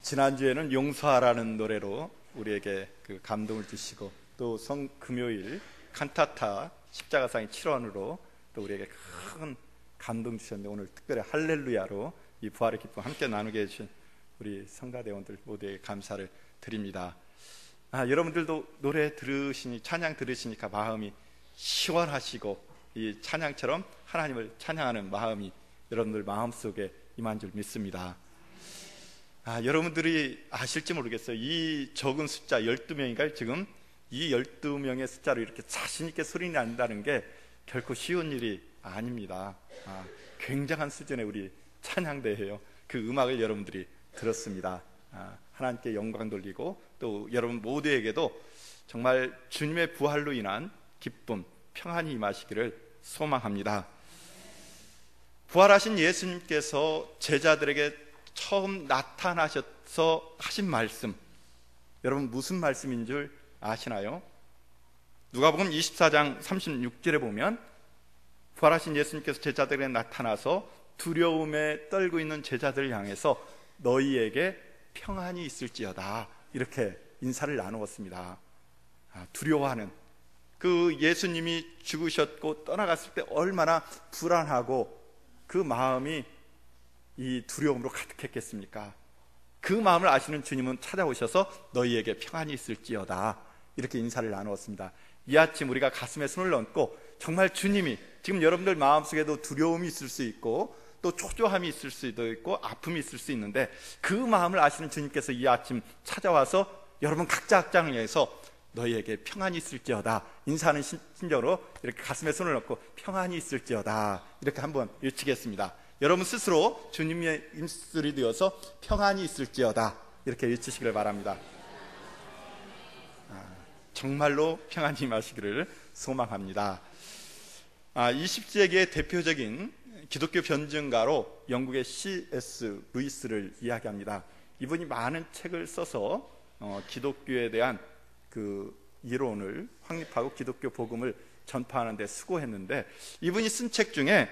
지난주에는 용서하라는 노래로 우리에게 그 감동을 주시고, 또 금요일 칸타타 십자가상의 7원으로 또 우리에게 큰 감동 주셨는데, 오늘 특별히 할렐루야로 이 부활의 기쁨 함께 나누게 해주신 우리 성가대원들 모두에게 감사를 드립니다. 여러분들도 노래 들으시니, 찬양 들으시니까 마음이 시원하시고, 이 찬양처럼 하나님을 찬양하는 마음이 여러분들 마음속에 임한 줄 믿습니다. 여러분들이 아실지 모르겠어요. 이 적은 숫자 12명인가요? 지금 이 12명의 숫자로 이렇게 자신있게 소리 난다는 게 결코 쉬운 일이 아닙니다. 굉장한 수준의 우리 찬양대회예요. 그 음악을 여러분들이 들었습니다. 하나님께 영광 돌리고, 또 여러분 모두에게도 정말 주님의 부활로 인한 기쁨, 평안이 임하시기를 소망합니다. 부활하신 예수님께서 제자들에게 처음 나타나셔서 하신 말씀, 여러분 무슨 말씀인 줄 아시나요? 누가복음 24장 36절에 보면 부활하신 예수님께서 제자들에게 나타나서 두려움에 떨고 있는 제자들을 향해서 너희에게 평안이 있을지어다, 이렇게 인사를 나누었습니다. 두려워하는 그 예수님이 죽으셨고 떠나갔을 때 얼마나 불안하고 그 마음이 이 두려움으로 가득했겠습니까? 그 마음을 아시는 주님은 찾아오셔서 너희에게 평안이 있을지어다, 이렇게 인사를 나누었습니다. 이 아침 우리가 가슴에 손을 얹고, 정말 주님이 지금 여러분들 마음속에도 두려움이 있을 수 있고, 또 초조함이 있을 수도 있고, 아픔이 있을 수 있는데, 그 마음을 아시는 주님께서 이 아침 찾아와서 여러분 각자 학장을 위해서 너희에게 평안이 있을지어다, 인사하는 심정으로 이렇게 가슴에 손을 얹고 평안이 있을지어다, 이렇게 한번 외치겠습니다. 여러분 스스로 주님의 입술이 되어서 평안이 있을지어다, 이렇게 외치시기를 바랍니다. 정말로 평안이 임하시기를 소망합니다. 20세기의 대표적인 기독교 변증가로 영국의 C.S. 루이스를 이야기합니다. 이분이 많은 책을 써서 기독교에 대한 그 이론을 확립하고 기독교 복음을 전파하는 데 수고했는데, 이분이 쓴 책 중에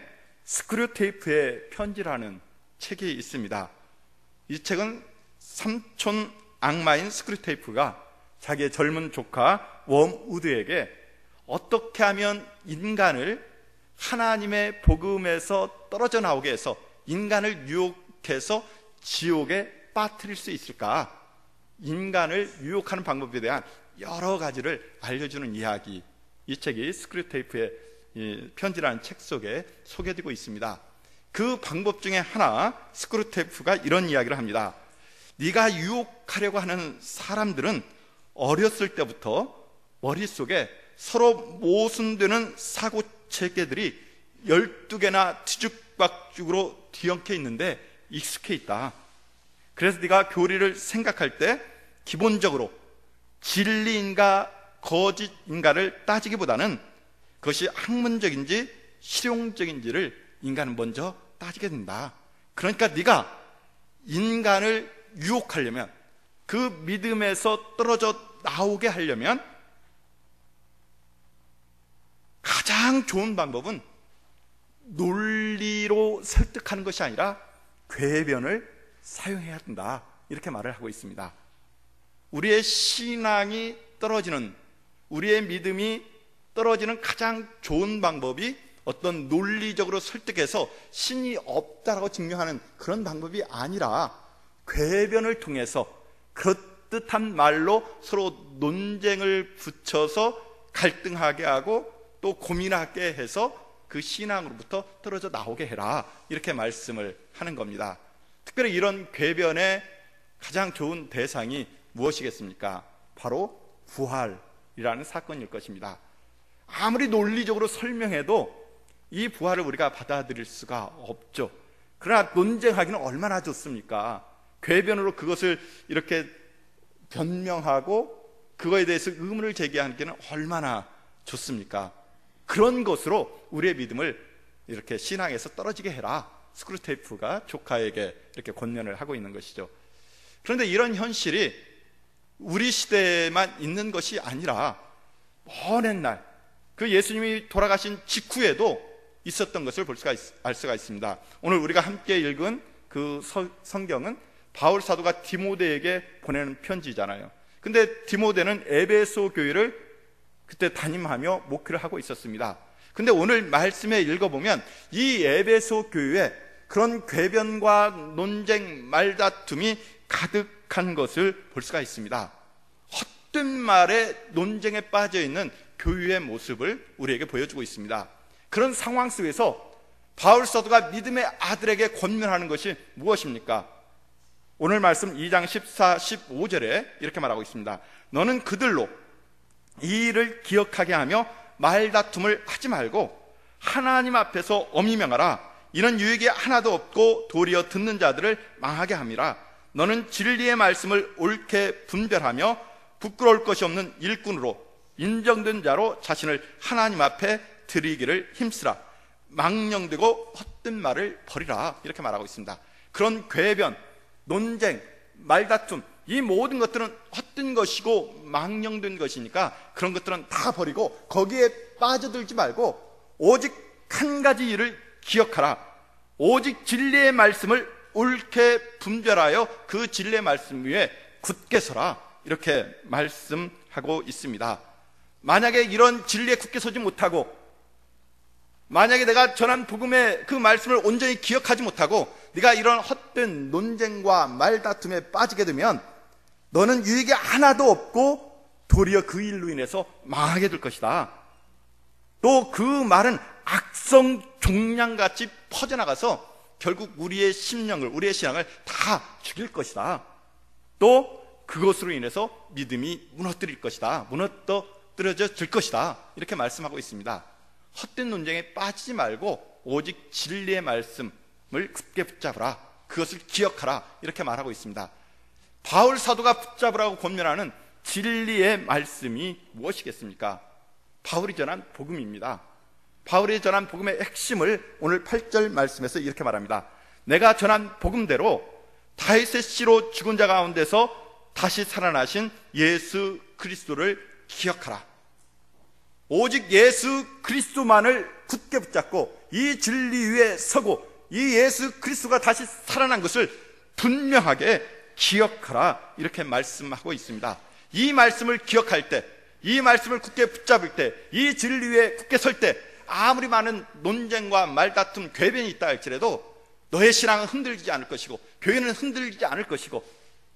스크류테이프의 편지라는 책이 있습니다. 이 책은 삼촌 악마인 스크류테이프가 자기의 젊은 조카 웜우드에게 어떻게 하면 인간을 하나님의 복음에서 떨어져 나오게 해서 인간을 유혹해서 지옥에 빠뜨릴 수 있을까, 인간을 유혹하는 방법에 대한 여러 가지를 알려주는 이야기, 이 책이 스크류테이프의 편지라는 책 속에 소개되고 있습니다. 그 방법 중에 하나, 스크류테이프가 이런 이야기를 합니다. 네가 유혹하려고 하는 사람들은 어렸을 때부터 머릿속에 서로 모순되는 사고체계들이 12개나 뒤죽박죽으로 뒤엉켜 있는데 익숙해 있다. 그래서 네가 교리를 생각할 때 기본적으로 진리인가 거짓인가를 따지기보다는 그것이 학문적인지 실용적인지를 인간은 먼저 따지게 된다. 그러니까 네가 인간을 유혹하려면, 그 믿음에서 떨어져 나오게 하려면 가장 좋은 방법은 논리로 설득하는 것이 아니라 궤변을 사용해야 된다, 이렇게 말을 하고 있습니다. 우리의 신앙이 떨어지는, 우리의 믿음이 떨어지는 가장 좋은 방법이 어떤 논리적으로 설득해서 신이 없다라고 증명하는 그런 방법이 아니라 궤변을 통해서 그럴듯한 말로 서로 논쟁을 붙여서 갈등하게 하고 또 고민하게 해서 그 신앙으로부터 떨어져 나오게 해라, 이렇게 말씀을 하는 겁니다. 특별히 이런 궤변의 가장 좋은 대상이 무엇이겠습니까? 바로 부활이라는 사건일 것입니다. 아무리 논리적으로 설명해도 이 부활을 우리가 받아들일 수가 없죠. 그러나 논쟁하기는 얼마나 좋습니까? 궤변으로 그것을 이렇게 변명하고 그거에 대해서 의문을 제기하는 게 얼마나 좋습니까? 그런 것으로 우리의 믿음을 이렇게 신앙에서 떨어지게 해라, 스크류테이프가 조카에게 이렇게 권면을 하고 있는 것이죠. 그런데 이런 현실이 우리 시대에만 있는 것이 아니라 먼 옛날 그 예수님이 돌아가신 직후에도 있었던 것을 알 수가 있습니다. 오늘 우리가 함께 읽은 그 성경은 바울 사도가 디모데에게 보내는 편지잖아요. 근데 디모데는 에베소 교회를 그때 담임하며 목회를 하고 있었습니다. 근데 오늘 말씀에 읽어보면 이 에베소 교회에 그런 궤변과 논쟁, 말다툼이 가득한 것을 볼 수가 있습니다. 헛된 말에 논쟁에 빠져있는 교회의 모습을 우리에게 보여주고 있습니다. 그런 상황 속에서 바울 사도가 믿음의 아들에게 권면하는 것이 무엇입니까? 오늘 말씀 2장 14, 15절에 이렇게 말하고 있습니다. 너는 그들로 이 일을 기억하게 하며 말다툼을 하지 말고 하나님 앞에서 엄히 명하라. 이는 유익이 하나도 없고 도리어 듣는 자들을 망하게 함이라. 너는 진리의 말씀을 옳게 분별하며 부끄러울 것이 없는 일꾼으로 인정된 자로 자신을 하나님 앞에 드리기를 힘쓰라. 망령되고 헛된 말을 버리라. 이렇게 말하고 있습니다. 그런 궤변, 논쟁, 말다툼, 이 모든 것들은 헛된 것이고 망령된 것이니까 그런 것들은 다 버리고 거기에 빠져들지 말고 오직 한 가지 일을 기억하라. 오직 진리의 말씀을 옳게 분별하여 그 진리의 말씀 위에 굳게 서라. 이렇게 말씀하고 있습니다. 만약에 이런 진리에 굳게 서지 못하고, 만약에 내가 전한 복음의 그 말씀을 온전히 기억하지 못하고 네가 이런 헛된 논쟁과 말다툼에 빠지게 되면 너는 유익이 하나도 없고 도리어 그 일로 인해서 망하게 될 것이다. 또 그 말은 악성 종양같이 퍼져나가서 결국 우리의 심령을, 우리의 신앙을 다 죽일 것이다. 또 그것으로 인해서 믿음이 무너뜨릴 것이다. 무너뜨려질 것이다. 이렇게 말씀하고 있습니다. 헛된 논쟁에 빠지지 말고 오직 진리의 말씀을 굳게 붙잡으라. 그것을 기억하라. 이렇게 말하고 있습니다. 바울 사도가 붙잡으라고 권면하는 진리의 말씀이 무엇이겠습니까? 바울이 전한 복음입니다. 바울이 전한 복음의 핵심을 오늘 8절 말씀에서 이렇게 말합니다. 내가 전한 복음대로 다윗의 씨로 죽은 자 가운데서 다시 살아나신 예수 그리스도를 기억하라. 오직 예수 그리스도만을 굳게 붙잡고 이 진리 위에 서고 이 예수 그리스도가 다시 살아난 것을 분명하게 기억하라. 이렇게 말씀하고 있습니다. 이 말씀을 기억할 때, 이 말씀을 굳게 붙잡을 때, 이 진리 위에 굳게 설 때 아무리 많은 논쟁과 말다툼, 궤변이 있다 할지라도 너의 신앙은 흔들리지 않을 것이고 교회는 흔들리지 않을 것이고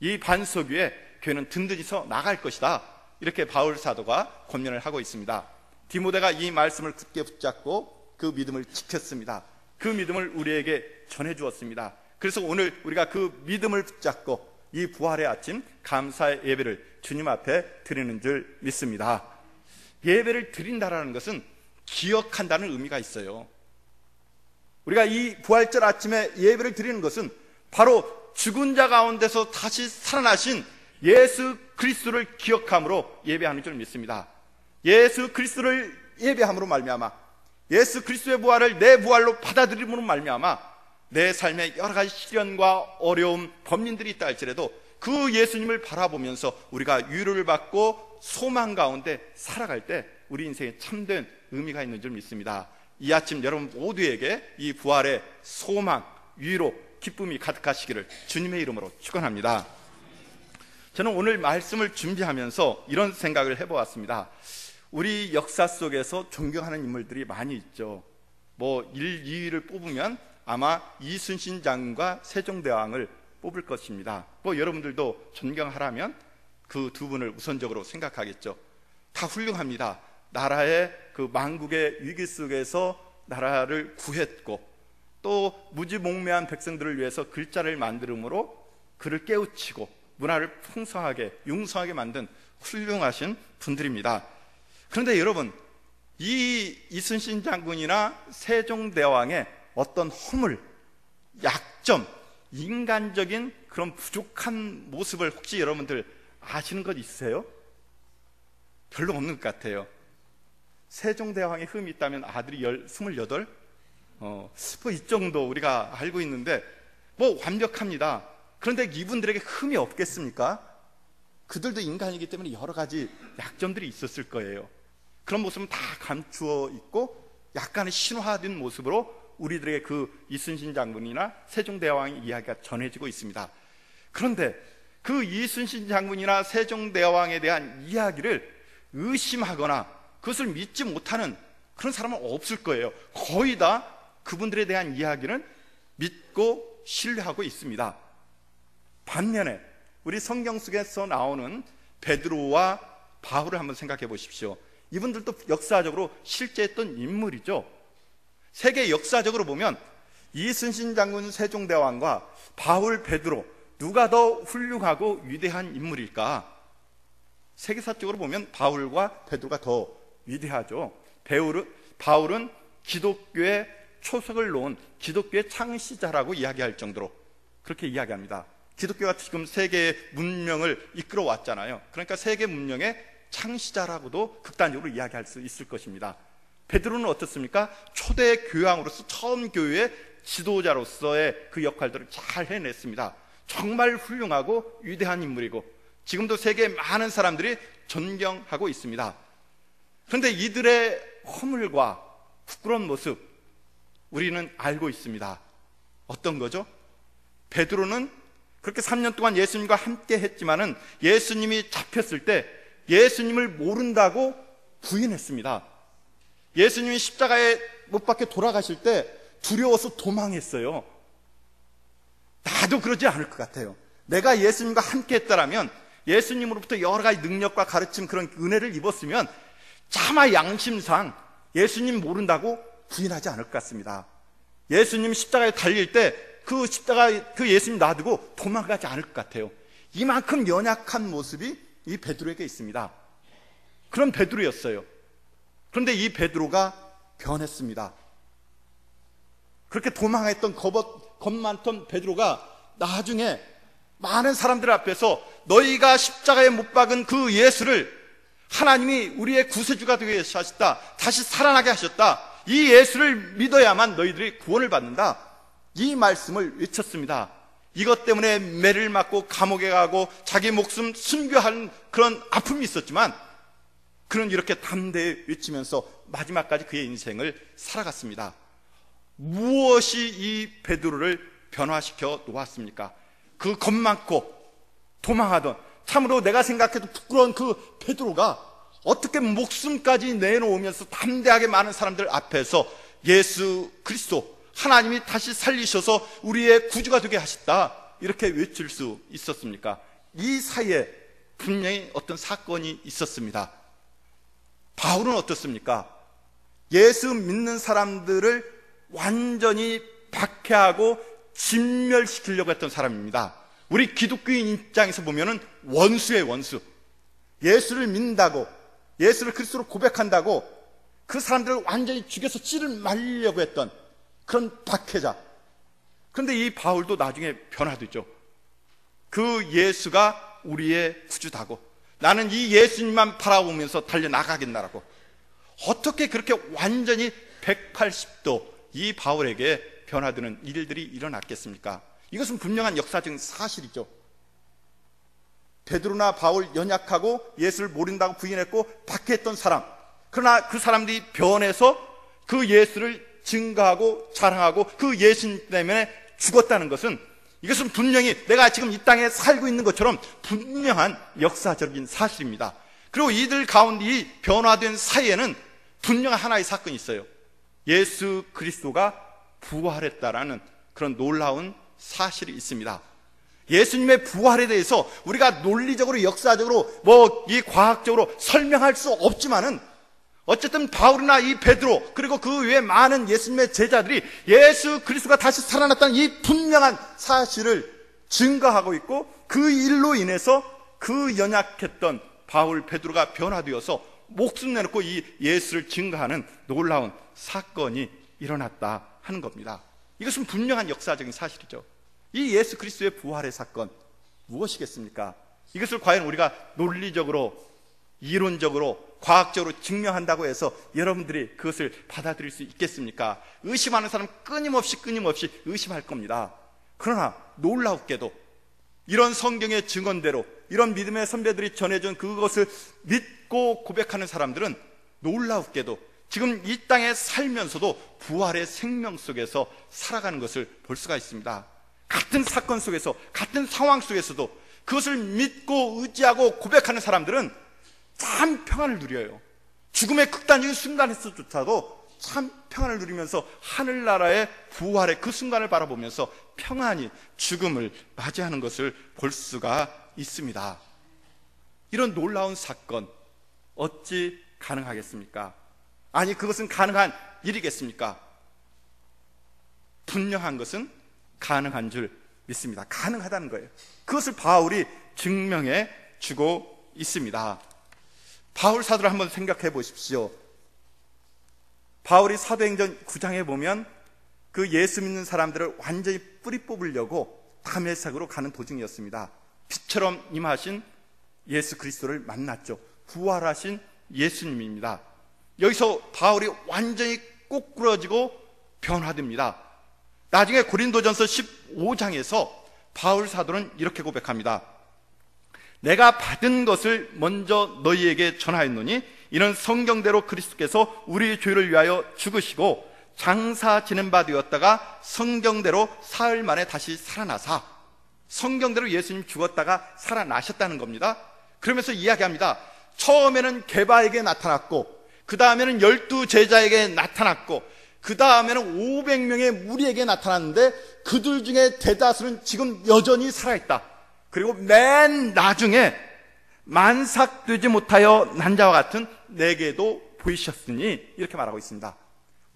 이 반석 위에 교회는 든든히 서 나갈 것이다. 이렇게 바울 사도가 권면을 하고 있습니다. 디모데가 이 말씀을 굳게 붙잡고 그 믿음을 지켰습니다. 그 믿음을 우리에게 전해 주었습니다. 그래서 오늘 우리가 그 믿음을 붙잡고 이 부활의 아침 감사의 예배를 주님 앞에 드리는 줄 믿습니다. 예배를 드린다라는 것은 기억한다는 의미가 있어요. 우리가 이 부활절 아침에 예배를 드리는 것은 바로 죽은 자 가운데서 다시 살아나신 예수 그리스도를 기억함으로 예배하는 줄 믿습니다. 예수 그리스도를 예배함으로 말미암아 예수 그리스도의 부활을 내 부활로 받아들임으로 말미암아 내 삶에 여러 가지 시련과 어려움, 범민들이 있다 할지라도 그 예수님을 바라보면서 우리가 위로를 받고 소망 가운데 살아갈 때 우리 인생에 참된 의미가 있는 줄 믿습니다. 이 아침 여러분 모두에게 이 부활의 소망, 위로, 기쁨이 가득하시기를 주님의 이름으로 축원합니다. 저는 오늘 말씀을 준비하면서 이런 생각을 해보았습니다. 우리 역사 속에서 존경하는 인물들이 많이 있죠. 1, 2위를 뽑으면 아마 이순신 장군과 세종대왕을 뽑을 것입니다. 여러분들도 존경하라면 그 두 분을 우선적으로 생각하겠죠. 다 훌륭합니다. 나라의 그 망국의 위기 속에서 나라를 구했고 또 무지몽매한 백성들을 위해서 글자를 만들므로 그를 깨우치고 문화를 풍성하게 융성하게 만든 훌륭하신 분들입니다. 그런데 여러분, 이 이순신 장군이나 세종대왕의 어떤 허물, 약점, 인간적인 그런 부족한 모습을 혹시 여러분들 아시는 것 있으세요? 별로 없는 것 같아요. 세종대왕의 흠이 있다면 아들이 28? 이 정도 우리가 알고 있는데 완벽합니다. 그런데 이분들에게 흠이 없겠습니까? 그들도 인간이기 때문에 여러 가지 약점들이 있었을 거예요. 그런 모습은 다 감추어 있고 약간의 신화된 모습으로 우리들에게 그 이순신 장군이나 세종대왕의 이야기가 전해지고 있습니다. 그런데 그 이순신 장군이나 세종대왕에 대한 이야기를 의심하거나 그것을 믿지 못하는 그런 사람은 없을 거예요. 거의 다 그분들에 대한 이야기는 믿고 신뢰하고 있습니다. 반면에 우리 성경 속에서 나오는 베드로와 바울을 한번 생각해 보십시오. 이분들도 역사적으로 실제했던 인물이죠. 세계 역사적으로 보면 이순신 장군 세종대왕과 바울 베드로 누가 더 훌륭하고 위대한 인물일까? 세계사적으로 보면 바울과 베드로가 더 위대하죠. 바울은 기독교의 초석을 놓은 기독교의 창시자라고 이야기할 정도로 그렇게 이야기합니다. 기독교가 지금 세계의 문명을 이끌어 왔잖아요. 그러니까 세계 문명의 창시자라고도 극단적으로 이야기할 수 있을 것입니다. 베드로는 어떻습니까? 초대 교황으로서 처음 교회의 지도자로서의 그 역할들을 잘 해냈습니다. 정말 훌륭하고 위대한 인물이고 지금도 세계의 많은 사람들이 존경하고 있습니다. 그런데 이들의 허물과 부끄러운 모습 우리는 알고 있습니다. 어떤 거죠? 베드로는 그렇게 3년 동안 예수님과 함께 했지만은 예수님이 잡혔을 때 예수님을 모른다고 부인했습니다. 예수님이 십자가에 못 박혀 돌아가실 때 두려워서 도망했어요. 나도 그러지 않을 것 같아요. 내가 예수님과 함께 했다라면 예수님으로부터 여러 가지 능력과 가르침 그런 은혜를 입었으면 차마 양심상 예수님 모른다고 부인하지 않을 것 같습니다. 예수님 십자가에 달릴 때 그 십자가 그 예수님 놔두고 도망가지 않을 것 같아요. 이만큼 연약한 모습이 이 베드로에게 있습니다. 그런 베드로였어요. 그런데 이 베드로가 변했습니다. 그렇게 도망했던 겁 많던 베드로가 나중에 많은 사람들 앞에서 너희가 십자가에 못 박은 그 예수를 하나님이 우리의 구세주가 되게 하셨다, 다시 살아나게 하셨다, 이 예수를 믿어야만 너희들이 구원을 받는다, 이 말씀을 외쳤습니다. 이것 때문에 매를 맞고 감옥에 가고 자기 목숨 순교한 그런 아픔이 있었지만 그는 이렇게 담대히 외치면서 마지막까지 그의 인생을 살아갔습니다. 무엇이 이 베드로를 변화시켜 놓았습니까? 그 겁 많고 도망하던, 참으로 내가 생각해도 부끄러운 그 베드로가 어떻게 목숨까지 내놓으면서 담대하게 많은 사람들 앞에서 예수 그리스도 하나님이 다시 살리셔서 우리의 구주가 되게 하셨다 이렇게 외칠 수 있었습니까? 이 사이에 분명히 어떤 사건이 있었습니다. 바울은 어떻습니까? 예수 믿는 사람들을 완전히 박해하고 진멸시키려고 했던 사람입니다. 우리 기독교인 입장에서 보면은 원수의 원수. 예수를 믿는다고, 예수를 그리스도로 고백한다고 그 사람들을 완전히 죽여서 찌를 말리려고 했던 그런 박해자. 그런데 이 바울도 나중에 변화되죠. 그 예수가 우리의 구주다고, 나는 이 예수님만 바라보면서 달려나가겠나라고. 어떻게 그렇게 완전히 180도 이 바울에게 변화되는 일들이 일어났겠습니까? 이것은 분명한 역사적인 사실이죠. 베드로나 바울 연약하고 예수를 모른다고 부인했고 박해했던 사람, 그러나 그 사람들이 변해서 그 예수를 증거하고 자랑하고 그 예수님 때문에 죽었다는 것은, 이것은 분명히 내가 지금 이 땅에 살고 있는 것처럼 분명한 역사적인 사실입니다. 그리고 이들 가운데 이 변화된 사이에는 분명한 하나의 사건이 있어요. 예수 그리스도가 부활했다라는 그런 놀라운 사실이 있습니다. 예수님의 부활에 대해서 우리가 논리적으로 역사적으로 이 과학적으로 설명할 수 없지만은 어쨌든 바울이나 이 베드로 그리고 그 외에 많은 예수님의 제자들이 예수 그리스도가 다시 살아났다는 이 분명한 사실을 증거하고 있고, 그 일로 인해서 그 연약했던 바울 베드로가 변화되어서 목숨 내놓고 이 예수를 증거하는 놀라운 사건이 일어났다 하는 겁니다. 이것은 분명한 역사적인 사실이죠. 이 예수 그리스도의 부활의 사건 무엇이겠습니까? 이것을 과연 우리가 논리적으로, 이론적으로, 과학적으로 증명한다고 해서 여러분들이 그것을 받아들일 수 있겠습니까? 의심하는 사람 끊임없이 의심할 겁니다. 그러나 놀랍게도 이런 성경의 증언대로, 이런 믿음의 선배들이 전해준 그것을 믿고 고백하는 사람들은 놀랍게도 지금 이 땅에 살면서도 부활의 생명 속에서 살아가는 것을 볼 수가 있습니다. 같은 사건 속에서, 같은 상황 속에서도 그것을 믿고 의지하고 고백하는 사람들은 참 평안을 누려요. 죽음의 극단적인 순간에서조차도 참 평안을 누리면서 하늘나라의 부활의 그 순간을 바라보면서 평안히 죽음을 맞이하는 것을 볼 수가 있습니다. 이런 놀라운 사건 어찌 가능하겠습니까? 아니, 그것은 가능한 일이겠습니까? 분명한 것은 가능한 줄 믿습니다. 가능하다는 거예요. 그것을 바울이 증명해 주고 있습니다. 바울 사도를 한번 생각해 보십시오. 바울이 사도행전 9장에 보면 그 예수 믿는 사람들을 완전히 뿌리 뽑으려고 다메섹으로 가는 도중이었습니다. 빛처럼 임하신 예수 그리스도를 만났죠. 부활하신 예수님입니다. 여기서 바울이 완전히 꼬꾸러지고 변화됩니다. 나중에 고린도전서 15장에서 바울 사도는 이렇게 고백합니다. 내가 받은 것을 먼저 너희에게 전하였노니 이는 성경대로 그리스도께서 우리 죄를 위하여 죽으시고 장사 지낸 바 되었다가 성경대로 사흘 만에 다시 살아나사, 성경대로 예수님 죽었다가 살아나셨다는 겁니다. 그러면서 이야기합니다. 처음에는 게바에게 나타났고, 그 다음에는 12제자에게 나타났고, 그 다음에는 500명의 무리에게 나타났는데 그들 중에 대다수는 지금 여전히 살아있다. 그리고 맨 나중에 만삭되지 못하여 난 자와 같은 내게도 보이셨으니, 이렇게 말하고 있습니다.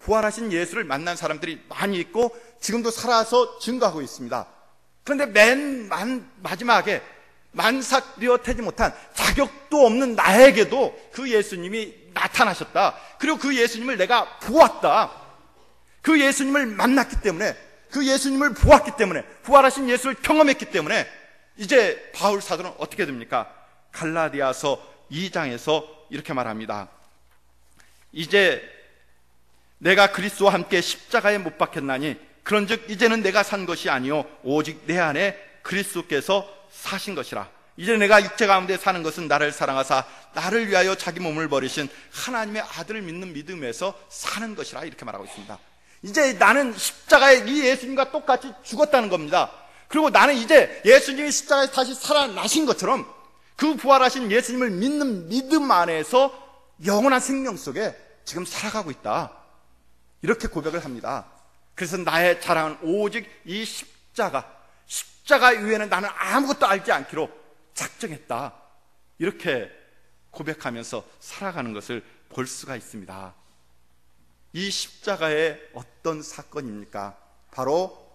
부활하신 예수를 만난 사람들이 많이 있고 지금도 살아서 증거하고 있습니다. 그런데 맨 마지막에 만삭되어 되지 못한 자격도 없는 나에게도 그 예수님이 나타나셨다. 그리고 그 예수님을 내가 보았다. 그 예수님을 만났기 때문에, 그 예수님을 보았기 때문에, 부활하신 예수를 경험했기 때문에 이제 바울 사도는 어떻게 됩니까? 갈라디아서 2장에서 이렇게 말합니다. 이제 내가 그리스도와 함께 십자가에 못 박혔나니 그런즉 이제는 내가 산 것이 아니요 오직 내 안에 그리스도께서 사신 것이라. 이제 내가 육체 가운데 사는 것은 나를 사랑하사 나를 위하여 자기 몸을 버리신 하나님의 아들을 믿는 믿음에서 사는 것이라, 이렇게 말하고 있습니다. 이제 나는 십자가에 이 예수님과 똑같이 죽었다는 겁니다. 그리고 나는 이제 예수님이 십자가에서 다시 살아나신 것처럼 그 부활하신 예수님을 믿는 믿음 안에서 영원한 생명 속에 지금 살아가고 있다, 이렇게 고백을 합니다. 그래서 나의 자랑은 오직 이 십자가 이외에는 나는 아무것도 알지 않기로 작정했다, 이렇게 고백하면서 살아가는 것을 볼 수가 있습니다. 이 십자가의 어떤 사건입니까? 바로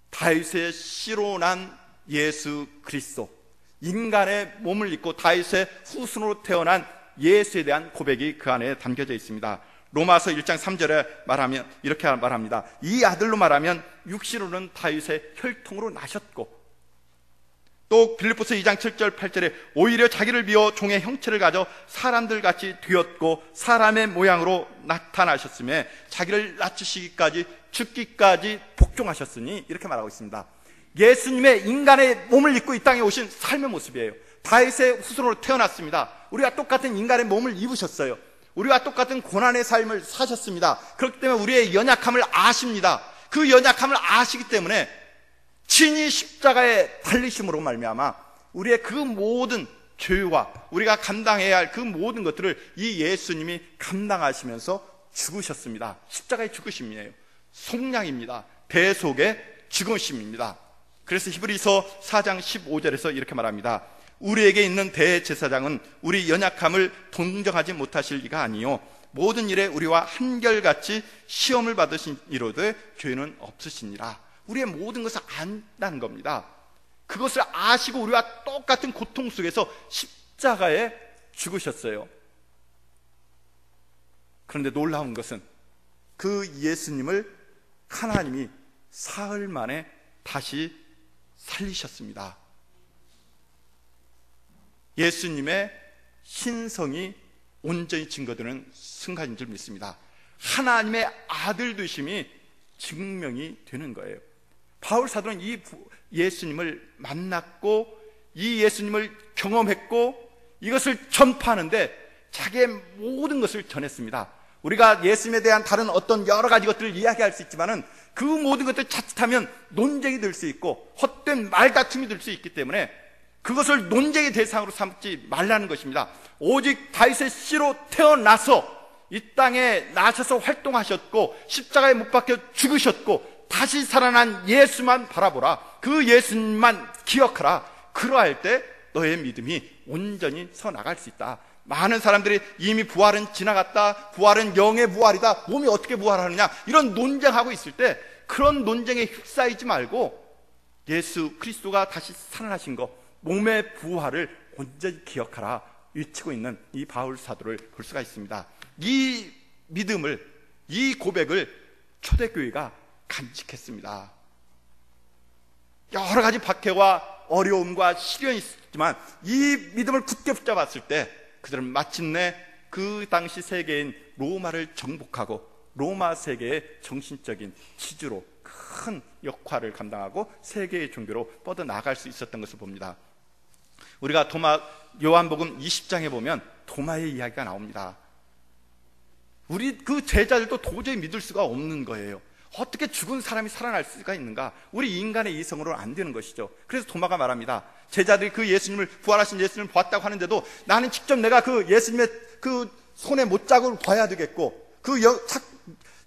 다윗의 씨로 난 예수 그리스도, 인간의 몸을 입고 다윗의 후손으로 태어난 예수에 대한 고백이 그 안에 담겨져 있습니다. 로마서 1장 3절에 말하면 이렇게 말합니다. 이 아들로 말하면 육신으로는 다윗의 혈통으로 나셨고, 또 빌립보서 2장 7절 8절에 오히려 자기를 비워 종의 형체를 가져 사람들같이 되었고 사람의 모양으로 나타나셨으며 자기를 낮추시기까지 죽기까지 복종하셨으니, 이렇게 말하고 있습니다. 예수님의 인간의 몸을 입고 이 땅에 오신 삶의 모습이에요. 다윗의 후손으로 태어났습니다. 우리와 똑같은 인간의 몸을 입으셨어요. 우리와 똑같은 고난의 삶을 사셨습니다. 그렇기 때문에 우리의 연약함을 아십니다. 그 연약함을 아시기 때문에 친히 십자가에 달리심으로 말미암아 우리의 그 모든 죄와 우리가 감당해야 할 그 모든 것들을 이 예수님이 감당하시면서 죽으셨습니다. 십자가의 죽으심이에요. 속량입니다. 대속의 죽으심입니다. 그래서 히브리서 4장 15절에서 이렇게 말합니다. 우리에게 있는 대제사장은 우리 연약함을 동정하지 못하실 리가 아니요 모든 일에 우리와 한결같이 시험을 받으신 이로되 죄는 없으시니라. 우리의 모든 것을 안다는 겁니다. 그것을 아시고 우리와 똑같은 고통 속에서 십자가에 죽으셨어요. 그런데 놀라운 것은 그 예수님을 하나님이 사흘 만에 다시 살리셨습니다. 예수님의 신성이 온전히 증거되는 순간인 줄 믿습니다. 하나님의 아들 되심이 증명이 되는 거예요. 바울 사도는 이 예수님을 만났고 이 예수님을 경험했고 이것을 전파하는데 자기의 모든 것을 전했습니다. 우리가 예수님에 대한 다른 어떤 여러 가지 것들을 이야기할 수 있지만은 그 모든 것들 자칫하면 논쟁이 될 수 있고 헛된 말다툼이 될 수 있기 때문에 그것을 논쟁의 대상으로 삼지 말라는 것입니다. 오직 다윗의 씨로 태어나서 이 땅에 나셔서 활동하셨고 십자가에 못 박혀 죽으셨고 다시 살아난 예수만 바라보라. 그 예수님만 기억하라. 그러할 때 너의 믿음이 온전히 서 나갈 수 있다. 많은 사람들이 이미 부활은 지나갔다, 부활은 영의 부활이다, 몸이 어떻게 부활하느냐, 이런 논쟁하고 있을 때 그런 논쟁에 휩싸이지 말고 예수 그리스도가 다시 살아나신 거, 몸의 부활을 온전히 기억하라 외치고 있는 이 바울 사도를 볼 수가 있습니다. 이 믿음을, 이 고백을 초대교회가 간직했습니다. 여러 가지 박해와 어려움과 시련이 있었지만 이 믿음을 굳게 붙잡았을 때 그들은 마침내 그 당시 세계인 로마를 정복하고 로마 세계의 정신적인 지주로 큰 역할을 감당하고 세계의 종교로 뻗어나갈 수 있었던 것을 봅니다. 우리가 요한복음 20장에 보면 도마의 이야기가 나옵니다. 우리 그 제자들도 도저히 믿을 수가 없는 거예요. 어떻게 죽은 사람이 살아날 수가 있는가? 우리 인간의 이성으로는 안 되는 것이죠. 그래서 도마가 말합니다. 제자들이 그 예수님을, 부활하신 예수님을 봤다고 하는데도 나는 직접 내가 그 예수님의 그 손에 못자국을 봐야 되겠고 그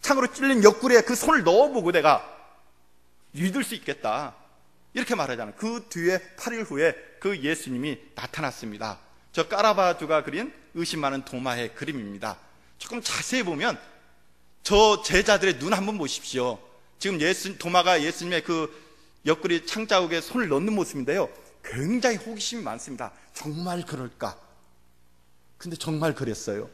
창으로 찔린 옆구리에 그 손을 넣어보고 내가 믿을 수 있겠다, 이렇게 말하잖아요. 그 뒤에 8일 후에 그 예수님이 나타났습니다. 저 까라바주가 그린 의심 많은 도마의 그림입니다. 조금 자세히 보면 저 제자들의 눈 한번 보십시오. 지금 도마가 예수님의 그 옆구리 창자국에 손을 넣는 모습인데요, 굉장히 호기심이 많습니다. 정말 그럴까? 근데 정말 그랬어요.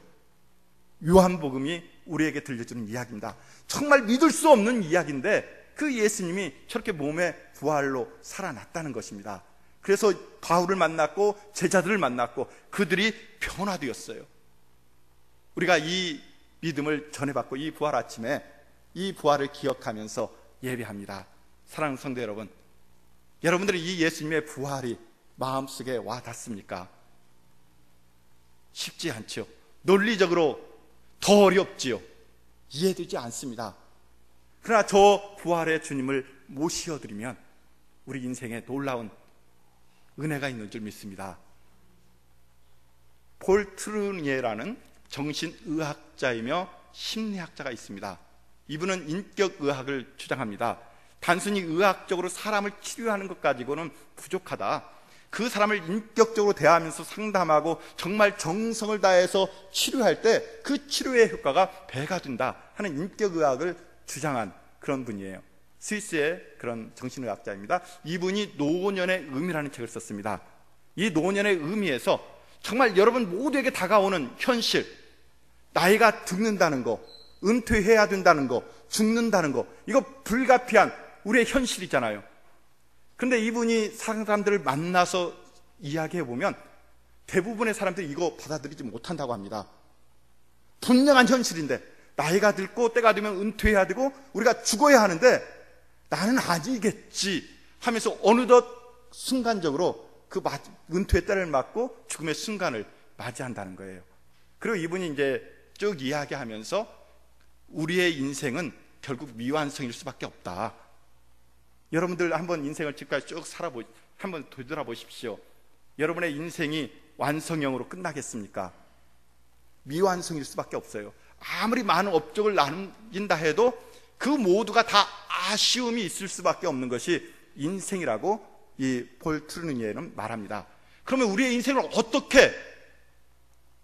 요한복음이 우리에게 들려주는 이야기입니다. 정말 믿을 수 없는 이야기인데 그 예수님이 저렇게 몸의 부활로 살아났다는 것입니다. 그래서 바울을 만났고 제자들을 만났고 그들이 변화되었어요. 우리가 이 믿음을 전해받고 이 부활 아침에 이 부활을 기억하면서 예배합니다. 사랑하는 성도 여러분, 여러분들이 이 예수님의 부활이 마음속에 와 닿습니까? 쉽지 않죠. 논리적으로 더 어렵지요. 이해되지 않습니다. 그러나 저 부활의 주님을 모시어드리면 우리 인생에 놀라운 은혜가 있는 줄 믿습니다. 폴 트루니에라는 정신의학자이며 심리학자가 있습니다. 이분은 인격의학을 주장합니다. 단순히 의학적으로 사람을 치료하는 것 가지고는 부족하다. 그 사람을 인격적으로 대하면서 상담하고 정말 정성을 다해서 치료할 때 그 치료의 효과가 배가 된다 하는 인격의학을 주장한 그런 분이에요. 스위스의 그런 정신의학자입니다. 이분이 노년의 의미라는 책을 썼습니다. 이 노년의 의미에서 정말 여러분 모두에게 다가오는 현실, 나이가 늙는다는 거, 은퇴해야 된다는 거, 죽는다는 거, 이거 불가피한 우리의 현실이잖아요. 그런데 이분이 사람들을 만나서 이야기해보면 대부분의 사람들이 이거 받아들이지 못한다고 합니다. 분명한 현실인데 나이가 들고 때가 되면 은퇴해야 되고 우리가 죽어야 하는데 나는 아니겠지 하면서 어느덧 순간적으로 그 은퇴의 때를 맞고 죽음의 순간을 맞이한다는 거예요. 그리고 이분이 이제 쭉 이야기하면서 우리의 인생은 결국 미완성일 수밖에 없다. 여러분들 한번 인생을 지금까지 쭉 한번 되돌아보십시오. 여러분의 인생이 완성형으로 끝나겠습니까? 미완성일 수밖에 없어요. 아무리 많은 업적을 남긴다 해도 그 모두가 다 아쉬움이 있을 수밖에 없는 것이 인생이라고 이 폴 트루니에는 말합니다. 그러면 우리의 인생을 어떻게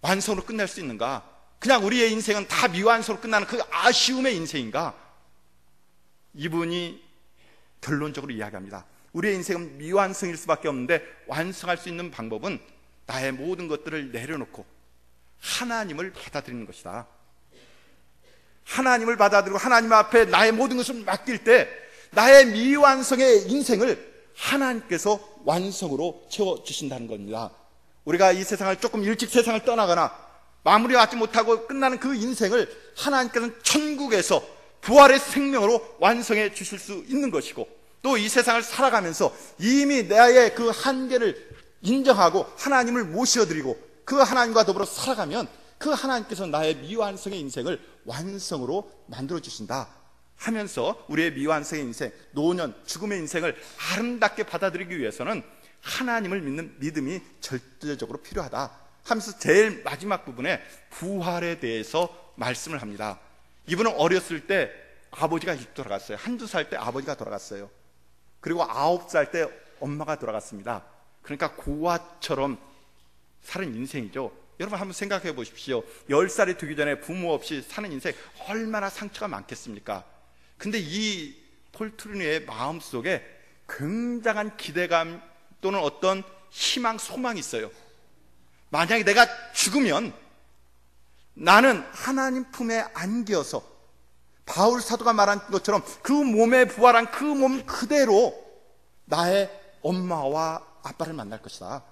완성으로 끝낼 수 있는가? 그냥 우리의 인생은 다 미완성으로 끝나는 그 아쉬움의 인생인가? 이분이 결론적으로 이야기합니다. 우리의 인생은 미완성일 수밖에 없는데 완성할 수 있는 방법은 나의 모든 것들을 내려놓고 하나님을 받아들이는 것이다. 하나님을 받아들이고 하나님 앞에 나의 모든 것을 맡길 때 나의 미완성의 인생을 하나님께서 완성으로 채워주신다는 겁니다. 우리가 이 세상을 조금 일찍 세상을 떠나거나 마무리하지 못하고 끝나는 그 인생을 하나님께서는 천국에서 부활의 생명으로 완성해 주실 수 있는 것이고, 또 이 세상을 살아가면서 이미 나의 그 한계를 인정하고 하나님을 모셔드리고 그 하나님과 더불어 살아가면 그 하나님께서 나의 미완성의 인생을 완성으로 만들어 주신다. 하면서 우리의 미완성의 인생, 노년, 죽음의 인생을 아름답게 받아들이기 위해서는 하나님을 믿는 믿음이 절대적으로 필요하다 하면서 제일 마지막 부분에 부활에 대해서 말씀을 합니다. 이분은 어렸을 때 아버지가 일찍 돌아갔어요. 한두 살 때 아버지가 돌아갔어요. 그리고 9살 때 엄마가 돌아갔습니다. 그러니까 고아처럼 사는 인생이죠. 여러분 한번 생각해 보십시오. 10살이 되기 전에 부모 없이 사는 인생 얼마나 상처가 많겠습니까? 근데 이 폴 트루니의 마음속에 굉장한 기대감 또는 어떤 희망, 소망이 있어요. 만약에 내가 죽으면 나는 하나님 품에 안겨서 바울 사도가 말한 것처럼 그 몸에 부활한 그 몸 그대로 나의 엄마와 아빠를 만날 것이다.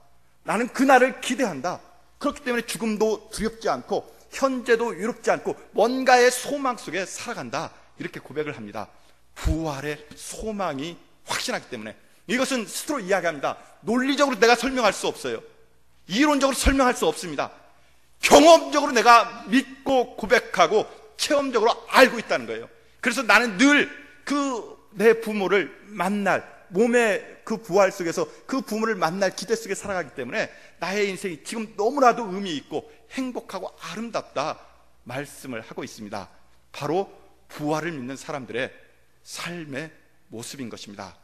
나는 그날을 기대한다. 그렇기 때문에 죽음도 두렵지 않고 현재도 위롭지 않고 뭔가의 소망 속에 살아간다. 이렇게 고백을 합니다. 부활의 소망이 확신하기 때문에. 이것은 스스로 이야기합니다. 논리적으로 내가 설명할 수 없어요. 이론적으로 설명할 수 없습니다. 경험적으로 내가 믿고 고백하고 체험적으로 알고 있다는 거예요. 그래서 나는 늘 내 부모를 만날, 몸의 그 부활 속에서 그 부모를 만날 기대 속에 살아가기 때문에 나의 인생이 지금 너무나도 의미 있고 행복하고 아름답다 말씀을 하고 있습니다. 바로 부활을 믿는 사람들의 삶의 모습인 것입니다.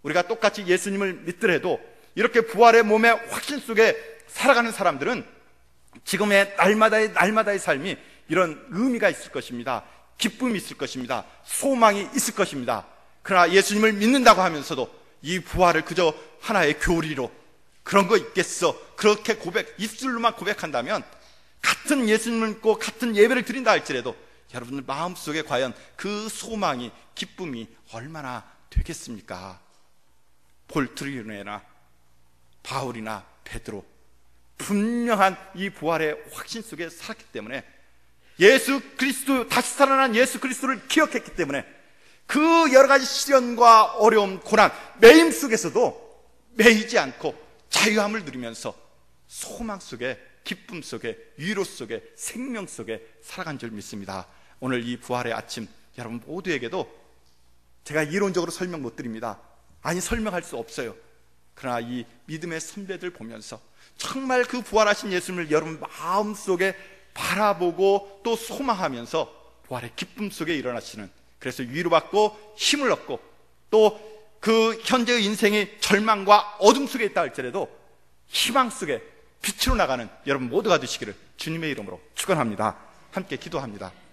우리가 똑같이 예수님을 믿더라도 이렇게 부활의 몸의 확신 속에 살아가는 사람들은 지금의 날마다의 삶이 이런 의미가 있을 것입니다. 기쁨이 있을 것입니다. 소망이 있을 것입니다. 그러나 예수님을 믿는다고 하면서도 이 부활을 그저 하나의 교리로 그런 거 있겠어, 그렇게 입술로만 고백한다면 같은 예수님을 믿고 같은 예배를 드린다 할지라도 여러분들 마음속에 과연 그 소망이, 기쁨이 얼마나 되겠습니까? 폴 트루니나 바울이나 베드로 분명한 이 부활의 확신 속에 살았기 때문에 예수 그리스도, 다시 살아난 예수 그리스도를 기억했기 때문에 그 여러 가지 시련과 어려움, 고난, 매임 속에서도 매이지 않고 자유함을 누리면서 소망 속에, 기쁨 속에, 위로 속에, 생명 속에 살아간 줄 믿습니다. 오늘 이 부활의 아침 여러분 모두에게도 제가 이론적으로 설명 못 드립니다. 아니, 설명할 수 없어요. 그러나 이 믿음의 선배들 보면서 정말 그 부활하신 예수님을 여러분 마음속에 바라보고 또 소망하면서 부활의 기쁨 속에 일어나시는, 그래서 위로받고 힘을 얻고 또 그 현재의 인생이 절망과 어둠 속에 있다 할지라도 희망 속에 빛으로 나가는 여러분 모두가 되시기를 주님의 이름으로 축원합니다. 함께 기도합니다.